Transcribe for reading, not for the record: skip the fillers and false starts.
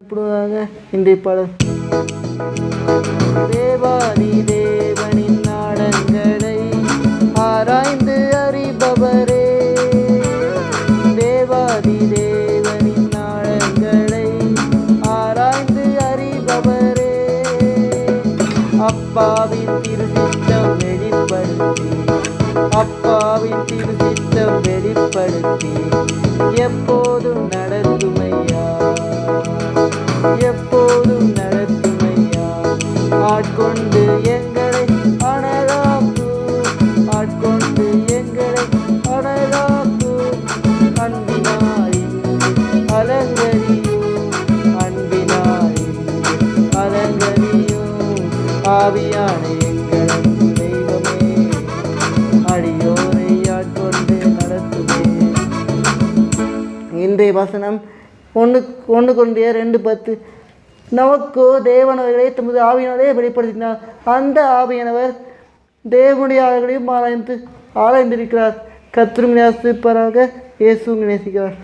இப்படியாக இன்றைய பாடல். தேவாதி தேவனின் நாடங்களை ஆராய்ந்து அறிபவரே, தேவாதி தேவனின் நாடங்களை ஆராய்ந்து அறிபவரே, அப்பாவின் திருசித்தம் வெளிப்படுத்தி, அப்பாவின் திருசித்தம் வெளிப்படுத்தி எப்போதும் நடத்துமையா, எப்போதும் நடத்துமையா. ஆட்கொண்டு எங்களை அனலாக்கு, ஆட்கொண்டு எங்களை அனலாக்கு. அன்பினாய் அலங்கரியும், அன்பினாய் அலங்கரியும். ஆவியான எங்கள் தெய்வமே, அடியோரை ஆட்கொண்டு நடத்துமே. இன்றைய வசனம் 1 கொரிந்தியர் 2:10. நமக்கோ தேவனவர்களை தமது ஆவியினாலே வெளிப்படுத்தினார். அந்த ஆவியானவர் தேவனுடைய ஆவிகளையும் ஆராய்ந்திருக்கிறார். கர்த்தரும் நேசிப்பவராக இயேசுவும் நேசிக்கிறார்.